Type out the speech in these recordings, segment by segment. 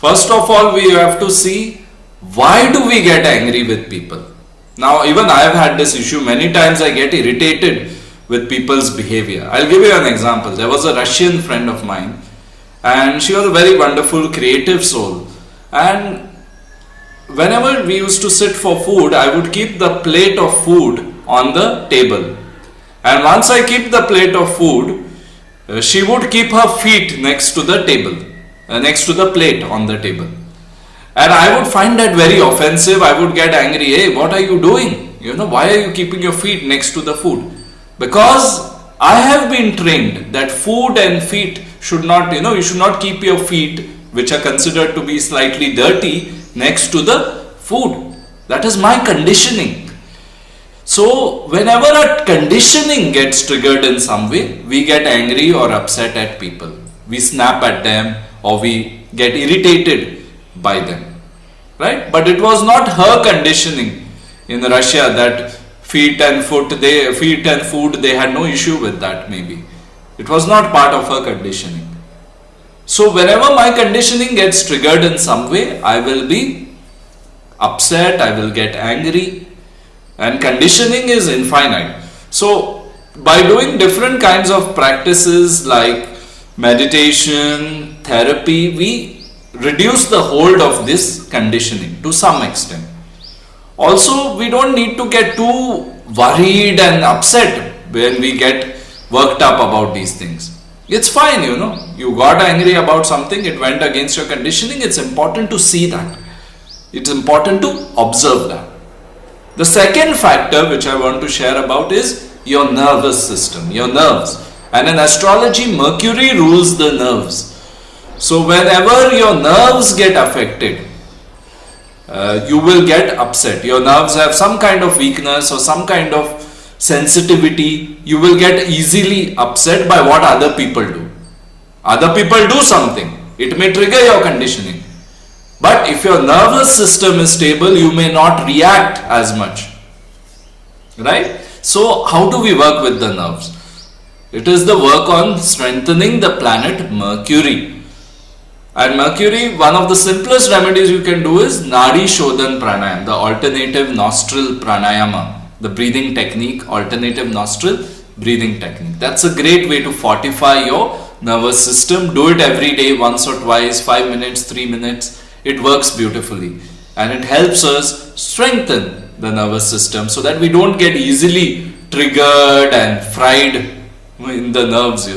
First of all, we have to see why do we get angry with people. Now, even I have had this issue. Many times I get irritated with people's behavior. I'll give you an example. There was a Russian friend of mine, and she was a very wonderful, creative soul. And whenever we used to sit for food, I would keep the plate of food on the table. And once I keep the plate of food, she would keep her feet next to the table, next to the plate on the table. And I would find that very offensive. I would get angry. Hey, what are you doing? Why are you keeping your feet next to the food? Because I have been trained that food and feet should not, you should not keep your feet, which are considered to be slightly dirty, next to the food. That is my conditioning. So whenever a conditioning gets triggered in some way, we get angry or upset at people. We snap at them or we get irritated by them. Right? But it was not her conditioning in Russia that feet and food, they had no issue with that maybe. It was not part of her conditioning. So whenever my conditioning gets triggered in some way, I will be upset, I will get angry, and conditioning is infinite. So by doing different kinds of practices like meditation, therapy, we reduce the hold of this conditioning to some extent. Also, we don't need to get too worried and upset when we get worked up about these things. It's fine, you got angry about something, it went against your conditioning. It's important to see that. It's important to observe that. The second factor which I want to share about is your nervous system, your nerves. And in astrology, Mercury rules the nerves. So whenever your nerves get affected, you will get upset. Your nerves have some kind of weakness or some kind of sensitivity. You will get easily upset by what other people do. Other people do something. It may trigger your conditioning. But if your nervous system is stable, you may not react as much. Right? So how do we work with the nerves? It is the work on strengthening the planet Mercury. And Mercury, one of the simplest remedies you can do is Nadi Shodhan Pranayam, the alternative nostril pranayama, the breathing technique, alternative nostril breathing technique. That's a great way to fortify your nervous system. Do it every day, once or twice, 5 minutes, 3 minutes. It works beautifully. And it helps us strengthen the nervous system so that we don't get easily triggered and fried in the nerves,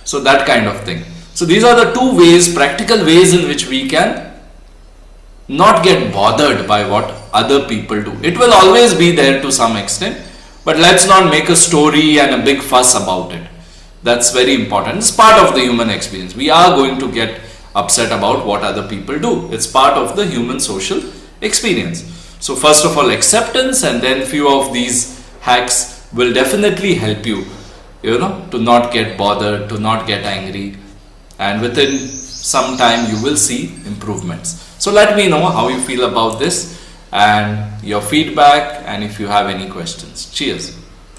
So that kind of thing. So these are the two ways, practical ways in which we can not get bothered by what other people do. It will always be there to some extent, but let's not make a story and a big fuss about it. That's very important. It's part of the human experience. We are going to get upset about what other people do. It's part of the human social experience. So first of all, acceptance, and then few of these hacks will definitely help you, to not get bothered, to not get angry. And within some time you will see improvements. So let me know how you feel about this and your feedback, and if you have any questions. Cheers.